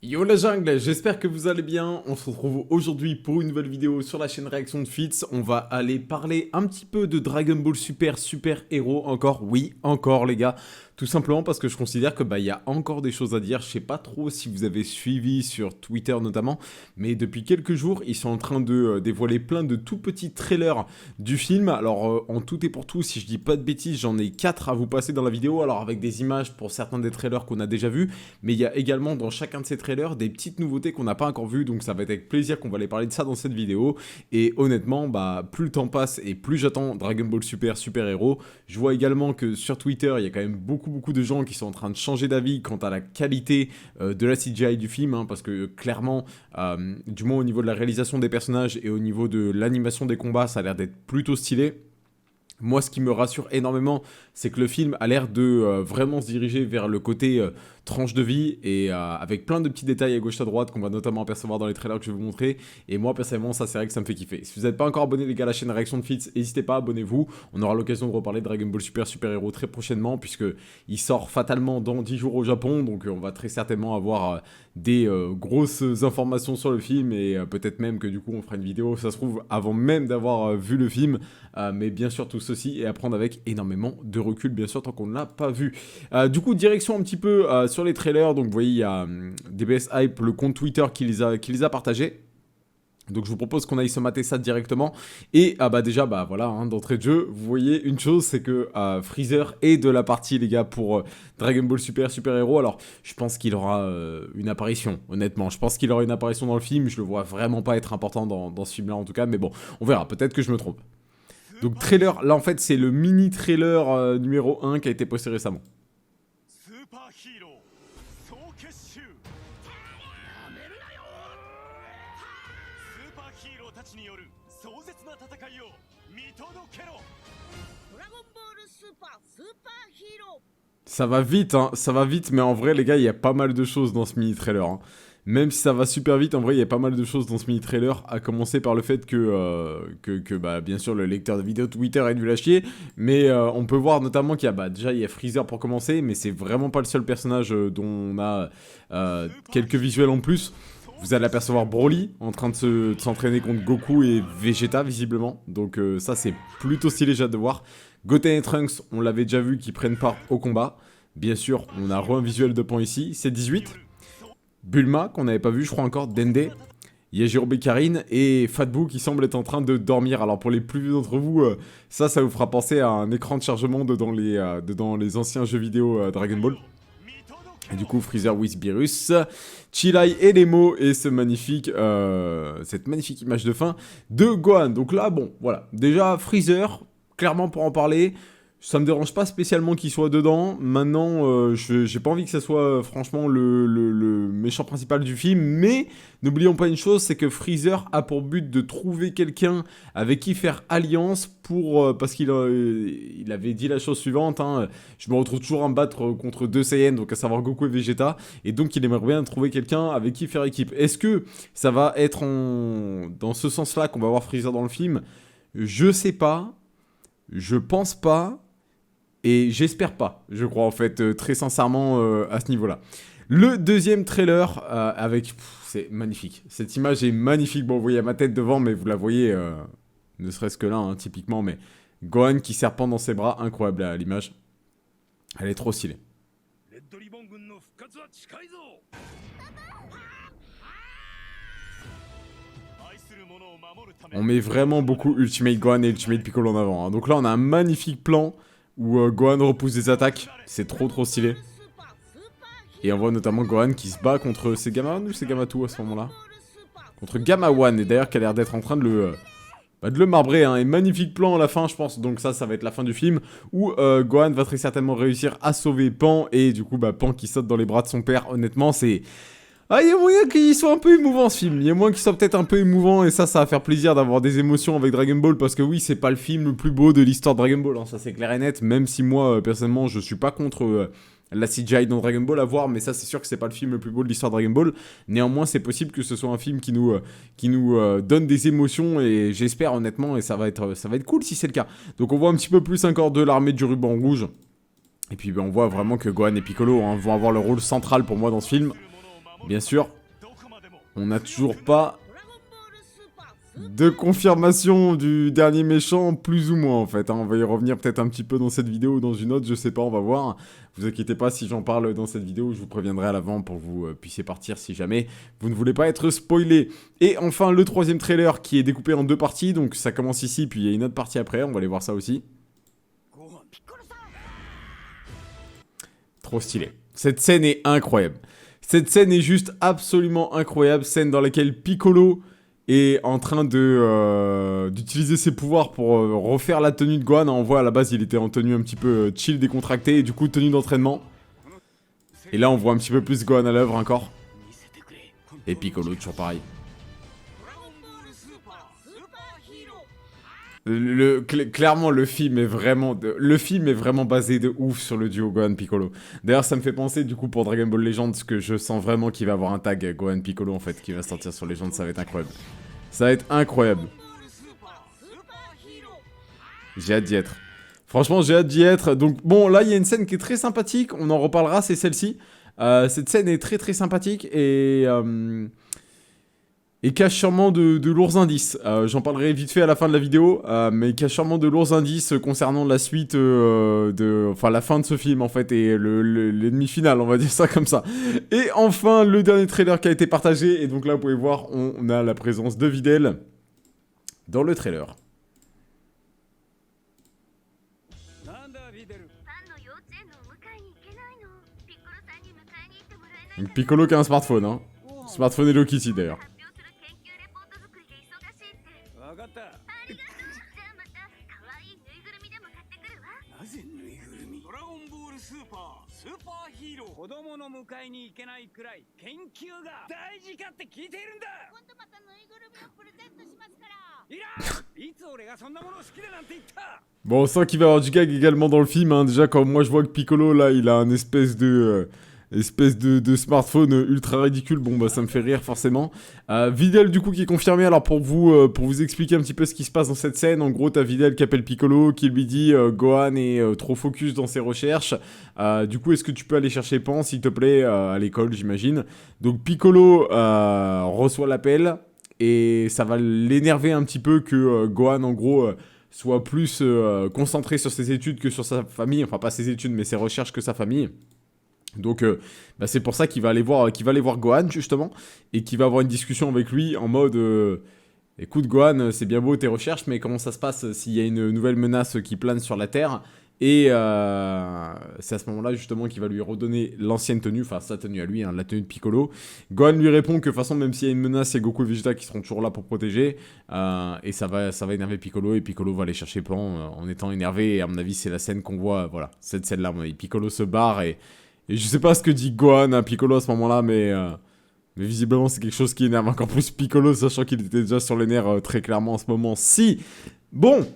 Yo la jungle, j'espère que vous allez bien. On se retrouve aujourd'hui pour une nouvelle vidéo sur la chaîne Réaction de Fitz. On va aller parler un petit peu de Dragon Ball Super Héros encore. Oui, encore les gars. Tout simplement parce que je considère que y a encore des choses à dire. Je sais pas trop si vous avez suivi sur Twitter notamment, mais depuis quelques jours, ils sont en train de dévoiler plein de tout petits trailers du film. Alors en tout et pour tout, si je dis pas de bêtises, j'en ai 4 à vous passer dans la vidéo. Alors avec des images pour certains des trailers qu'on a déjà vus, mais il y a également dans chacun de ces trailers des petites nouveautés qu'on n'a pas encore vues. Donc ça va être avec plaisir qu'on va aller parler de ça dans cette vidéo. Et honnêtement, plus le temps passe et plus j'attends Dragon Ball Super Héros. Je vois également que sur Twitter, il y a quand même beaucoup de gens qui sont en train de changer d'avis quant à la qualité de la CGI du film, parce que clairement, du moins au niveau de la réalisation des personnages et au niveau de l'animation des combats, ça a l'air d'être plutôt stylé. Moi, ce qui me rassure énormément, c'est que le film a l'air de vraiment se diriger vers le côté tranche de vie et avec plein de petits détails à gauche à droite qu'on va notamment apercevoir dans les trailers que je vais vous montrer. Et moi, personnellement, ça, c'est vrai que ça me fait kiffer. Si vous n'êtes pas encore abonné, les gars, à la chaîne Réaction de Fitz, n'hésitez pas, abonnez-vous. On aura l'occasion de reparler de Dragon Ball Super Héros très prochainement, puisqu'il sort fatalement dans 10 jours au Japon. Donc, on va très certainement avoir des grosses informations sur le film et peut-être même que du coup, on fera une vidéo, ça se trouve, avant même d'avoir vu le film. Mais bien sûr, tout ceci est à prendre avec énormément de recul, bien sûr, tant qu'on ne l'a pas vu. Du coup, direction un petit peu sur les trailers. Donc, vous voyez, il y a DBS Hype, le compte Twitter qui les a partagés. Donc je vous propose qu'on aille se mater ça directement. Et déjà, voilà, d'entrée de jeu, vous voyez une chose, c'est que Freezer est de la partie, les gars, pour Dragon Ball Super Héros. Alors, je pense qu'il aura une apparition, honnêtement. Je pense qu'il aura une apparition dans le film. Je le vois vraiment pas être important dans ce film-là, en tout cas. Mais bon, on verra, peut-être que je me trompe. Donc trailer, là en fait, c'est le mini-trailer numéro 1 qui a été posté récemment. Ça va vite, ça va vite, mais en vrai, les gars, il y a pas mal de choses dans ce mini-trailer. Même si ça va super vite, en vrai, il y a pas mal de choses dans ce mini-trailer, à commencer par le fait que bien sûr, le lecteur de vidéo Twitter est nul à chier, mais on peut voir notamment qu'il y a, déjà, il y a Freezer pour commencer, mais c'est vraiment pas le seul personnage dont on a quelques visuels en plus. Vous allez apercevoir Broly en train de s'entraîner contre Goku et Vegeta, visiblement, donc ça, c'est plutôt stylé, j'ai hâte de voir. Goten et Trunks, on l'avait déjà vu, qui prennent part au combat. Bien sûr, on a un visuel de pan ici, c'est 18. Bulma, qu'on n'avait pas vu, je crois encore, Dende, Yajirobe Karin et Fatbu qui semble être en train de dormir. Alors pour les plus vieux d'entre vous, ça vous fera penser à un écran de chargement dedans les anciens jeux vidéo Dragon Ball. Et du coup, Freezer with Beerus, Chilai et Nemo et cette magnifique image de fin de Gohan. Donc là, bon, voilà, déjà Freezer, clairement pour en parler, ça me dérange pas spécialement qu'il soit dedans. Maintenant, j'ai pas envie que ça soit franchement le méchant principal du film. Mais n'oublions pas une chose, c'est que Freezer a pour but de trouver quelqu'un avec qui faire alliance parce qu'il avait dit la chose suivante. Je me retrouve toujours à me battre contre deux Saiyans, donc à savoir Goku et Vegeta. Et donc il aimerait bien trouver quelqu'un avec qui faire équipe. Est-ce que ça va être dans ce sens-là qu'on va voir Freezer dans le film? Je sais pas. Je pense pas. Et j'espère pas, je crois en fait, très sincèrement à ce niveau-là. Le deuxième trailer c'est magnifique. Cette image est magnifique. Bon, vous voyez ma tête devant, mais vous la voyez, ne serait-ce que là, typiquement. Mais Gohan qui serpent dans ses bras, incroyable à l'image. Elle est trop stylée. On met vraiment beaucoup Ultimate Gohan et Ultimate Piccolo en avant. Donc là, on a un magnifique plan où Gohan repousse des attaques, c'est trop stylé. Et on voit notamment Gohan qui se bat contre... C'est Gamma 1 ou c'est Gamma 2 à ce moment-là? Contre Gamma 1, et d'ailleurs qui a l'air d'être en train de le marbrer, et magnifique plan à la fin, je pense. Donc ça va être la fin du film, où Gohan va très certainement réussir à sauver Pan, et du coup, Pan qui saute dans les bras de son père. Honnêtement, c'est... il y a moyen qu'il soit un peu émouvant ce film, il y a moyen qu'il soit peut-être un peu émouvant et ça va faire plaisir d'avoir des émotions avec Dragon Ball parce que oui, c'est pas le film le plus beau de l'histoire de Dragon Ball, ça c'est clair et net, même si moi personnellement je suis pas contre la CGI dans Dragon Ball à voir, mais ça c'est sûr que c'est pas le film le plus beau de l'histoire de Dragon Ball, néanmoins c'est possible que ce soit un film qui nous donne des émotions et j'espère honnêtement et ça va être cool si c'est le cas. Donc on voit un petit peu plus encore de l'armée du ruban rouge et puis on voit vraiment que Gohan et Piccolo vont avoir le rôle central pour moi dans ce film. Bien sûr, on n'a toujours pas de confirmation du dernier méchant, plus ou moins en fait. On va y revenir peut-être un petit peu dans cette vidéo ou dans une autre, je sais pas, on va voir. Vous inquiétez pas, si j'en parle dans cette vidéo, je vous préviendrai à l'avant pour que vous puissiez partir si jamais vous ne voulez pas être spoilé. Et enfin, le troisième trailer qui est découpé en deux parties, donc ça commence ici, puis il y a une autre partie après, on va aller voir ça aussi. Trop stylé. Cette scène est incroyable. Cette scène est juste absolument incroyable, scène dans laquelle Piccolo est en train d'utiliser ses pouvoirs pour refaire la tenue de Gohan. On voit à la base il était en tenue un petit peu chill, décontractée, et du coup tenue d'entraînement. Et là on voit un petit peu plus Gohan à l'œuvre encore. Et Piccolo toujours pareil. Clairement le film est vraiment basé de ouf sur le duo Gohan Piccolo. D'ailleurs ça me fait penser du coup pour Dragon Ball Legends que je sens vraiment qu'il va avoir un tag Gohan Piccolo en fait qui va sortir sur Legends, ça va être incroyable. Ça va être incroyable. J'ai hâte d'y être. Franchement j'ai hâte d'y être. Donc bon là il y a une scène qui est très sympathique, on en reparlera, c'est celle-ci. Cette scène est très très sympathique et cache sûrement de lourds indices. J'en parlerai vite fait à la fin de la vidéo, mais il cache sûrement de lourds indices concernant la suite, enfin la fin de ce film en fait, et l'ennemi final, on va dire ça comme ça. Et enfin, le dernier trailer qui a été partagé, et donc là vous pouvez voir, on a la présence de Videl dans le trailer. Donc Piccolo qui a un smartphone, hein. Smartphone Hello Kitty d'ailleurs. Bon, on sent qu'il va y avoir du gag également dans le film, hein. Déjà quand moi je vois que Piccolo là il a un espèce de smartphone ultra ridicule, bon bah ça me fait rire forcément. Videl du coup qui est confirmé, alors pour vous expliquer un petit peu ce qui se passe dans cette scène, en gros t'as Videl qui appelle Piccolo, qui lui dit Gohan est trop focus dans ses recherches, du coup est-ce que tu peux aller chercher Pan s'il te plaît à l'école j'imagine. Donc Piccolo reçoit l'appel et ça va l'énerver un petit peu que Gohan en gros soit plus concentré sur ses études que sur sa famille, enfin pas ses études mais ses recherches que sa famille. Donc bah c'est pour ça qu'il va aller voir Gohan justement, et qu'il va avoir une discussion avec lui en mode écoute Gohan, c'est bien beau tes recherches, mais comment ça se passe s'il y a une nouvelle menace qui plane sur la Terre? Et c'est à ce moment-là justement qu'il va lui redonner l'ancienne tenue, enfin sa tenue à lui, hein, la tenue de Piccolo. Gohan lui répond que de toute façon même s'il y a une menace, c'est Goku et Vegeta qui seront toujours là pour protéger, et ça va énerver Piccolo, et Piccolo va aller chercher Pan en étant énervé, et à mon avis c'est la scène qu'on voit, voilà, cette scène-là, à mon avis. Piccolo se barre et je sais pas ce que dit Gohan à Piccolo à ce moment-là, mais visiblement c'est quelque chose qui énerve encore plus Piccolo, sachant qu'il était déjà sur les nerfs très clairement en ce moment-ci. Bon.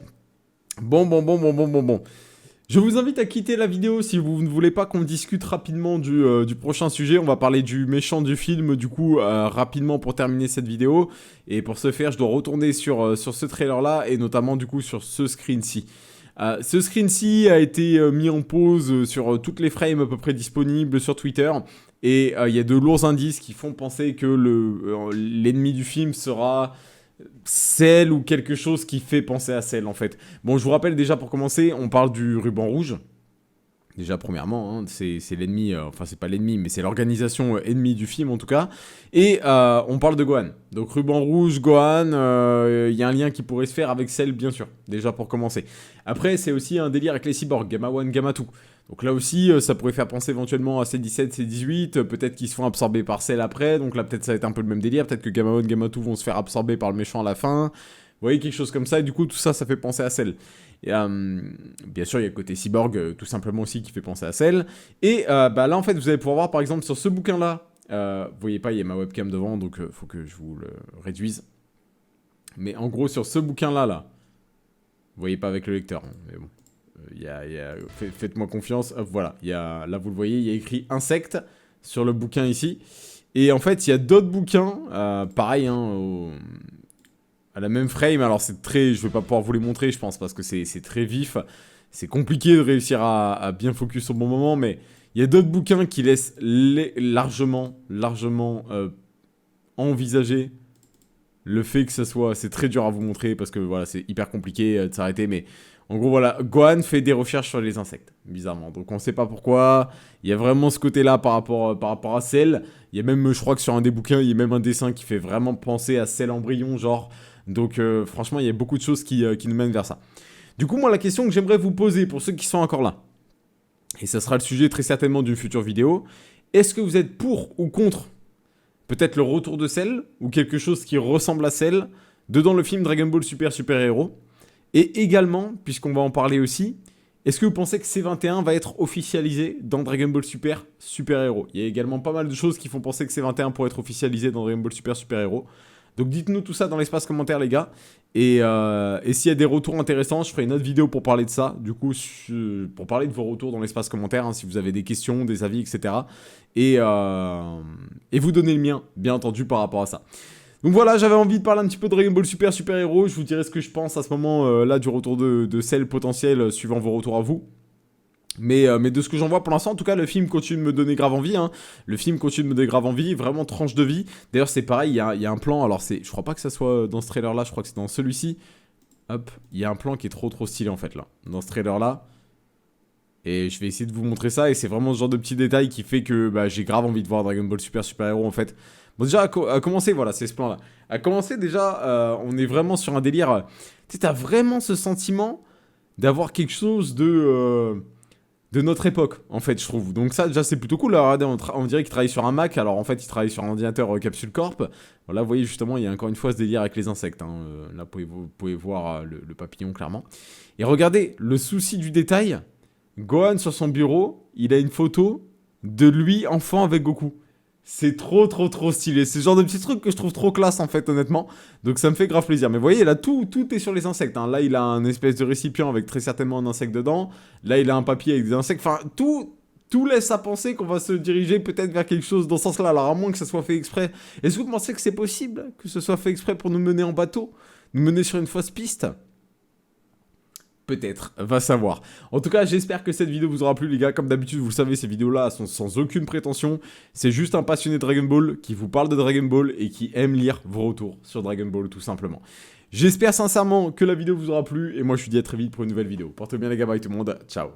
Je vous invite à quitter la vidéo si vous ne voulez pas qu'on discute rapidement du prochain sujet. On va parler du méchant du film, du coup, rapidement pour terminer cette vidéo. Et pour ce faire, je dois retourner sur ce trailer-là, et notamment du coup sur ce screen-ci. Ce screen-ci a été mis en pause sur toutes les frames à peu près disponibles sur Twitter, et il y a de lourds indices qui font penser que l'ennemi du film sera Cell ou quelque chose qui fait penser à Cell en fait. Bon, je vous rappelle déjà pour commencer, on parle du ruban rouge. Déjà, premièrement, hein, c'est l'ennemi, enfin c'est pas l'ennemi, mais c'est l'organisation ennemie du film en tout cas. Et on parle de Gohan. Donc ruban rouge, Gohan, il y a un lien qui pourrait se faire avec Cell, bien sûr, déjà pour commencer. Après, c'est aussi un délire avec les cyborgs, Gamma 1, Gamma 2. Donc là aussi, ça pourrait faire penser éventuellement à C17, C18, peut-être qu'ils se font absorber par Cell après, donc là peut-être ça va être un peu le même délire, peut-être que Gamma 1, Gamma 2 vont se faire absorber par le méchant à la fin. Vous voyez, quelque chose comme ça, et du coup tout ça, ça fait penser à Cell. Et, bien sûr, il y a le côté cyborg, tout simplement aussi, qui fait penser à Cell. Et bah, là, en fait, vous allez pouvoir voir, par exemple, sur ce bouquin-là, vous voyez pas, il y a ma webcam devant, donc faut que je vous le réduise. Mais en gros, sur ce bouquin-là, vous voyez pas avec le lecteur, hein, mais bon, faites-moi confiance, hop, voilà, là, vous le voyez, il y a écrit « Insecte » sur le bouquin ici. Et en fait, il y a d'autres bouquins, pareil, hein, à la même frame. Alors c'est très, je vais pas pouvoir vous les montrer je pense parce que c'est très vif, c'est compliqué de réussir à bien focus au bon moment, mais Il y a d'autres bouquins qui laissent largement envisager le fait que ça soit... C'est très dur à vous montrer parce que voilà, c'est hyper compliqué de s'arrêter, mais... En gros, voilà, Gohan fait des recherches sur les insectes, bizarrement. Donc on sait pas pourquoi. Il y a vraiment ce côté-là par rapport à Cell. Il y a même, je crois que sur un des bouquins, il y a même un dessin qui fait vraiment penser à Cell embryon, genre. Donc franchement, il y a beaucoup de choses qui nous mènent vers ça. Du coup, moi, la question que j'aimerais vous poser, pour ceux qui sont encore là, et ça sera le sujet très certainement d'une future vidéo, est-ce que vous êtes pour ou contre peut-être le retour de Cell, ou quelque chose qui ressemble à Cell, dedans le film Dragon Ball Super Super Hero? Et également, puisqu'on va en parler aussi, est-ce que vous pensez que C21 va être officialisé dans Dragon Ball Super Super Hero? Il y a également pas mal de choses qui font penser que C21 pourrait être officialisé dans Dragon Ball Super Super Hero. Donc dites-nous tout ça dans l'espace commentaire, les gars. Et s'il y a des retours intéressants, je ferai une autre vidéo pour parler de ça. Du coup, pour parler de vos retours dans l'espace commentaire, hein, si vous avez des questions, des avis, etc. Et vous donner le mien, bien entendu, par rapport à ça. Donc voilà, j'avais envie de parler un petit peu de Dragon Ball Super Super Hero. Je vous dirai ce que je pense à ce moment-là du retour de Cell potentiel, suivant vos retours à vous. Mais de ce que j'en vois pour l'instant, en tout cas, le film continue de me donner grave envie. Hein. Le film continue de me donner grave envie, vraiment tranche de vie. D'ailleurs, c'est pareil, il y a un plan. Alors, je crois pas que ça soit dans ce trailer-là, je crois que c'est dans celui-ci. Hop, il y a un plan qui est trop stylé en fait là, dans ce trailer-là. Et je vais essayer de vous montrer ça. Et c'est vraiment ce genre de petit détail qui fait que j'ai grave envie de voir Dragon Ball Super Super Hero en fait. Bon, déjà, à commencer, voilà, c'est ce plan-là. À commencer, déjà, on est vraiment sur un délire. Tu sais, t'as vraiment ce sentiment d'avoir quelque chose de notre époque, en fait, je trouve. Donc ça, déjà, c'est plutôt cool. Alors, regardez, on dirait qu'il travaille sur un Mac. Alors, en fait, il travaille sur un ordinateur Capsule Corp. Voilà, vous voyez, justement, il y a encore une fois ce délire avec les insectes. Hein. Là, vous pouvez voir le papillon, clairement. Et regardez, le souci du détail. Gohan, sur son bureau, il a une photo de lui, enfant, avec Goku. C'est trop stylé. C'est ce genre de petit truc que je trouve trop classe, en fait, honnêtement. Donc ça me fait grave plaisir. Mais vous voyez, là, tout est sur les insectes. Hein. Là, il a un espèce de récipient avec très certainement un insecte dedans. Là, il a un papier avec des insectes. Enfin, tout laisse à penser qu'on va se diriger peut-être vers quelque chose dans ce sens-là. Alors, à moins que ça soit fait exprès. Est-ce que vous pensez que c'est possible que ce soit fait exprès pour nous mener en bateau? Nous mener sur une fausse piste? Peut-être, va savoir. En tout cas, j'espère que cette vidéo vous aura plu, les gars. Comme d'habitude, vous le savez, ces vidéos-là sont sans aucune prétention. C'est juste un passionné de Dragon Ball qui vous parle de Dragon Ball et qui aime lire vos retours sur Dragon Ball, tout simplement. J'espère sincèrement que la vidéo vous aura plu. Et moi, je vous dis à très vite pour une nouvelle vidéo. Portez bien, les gars. Bye tout le monde. Ciao.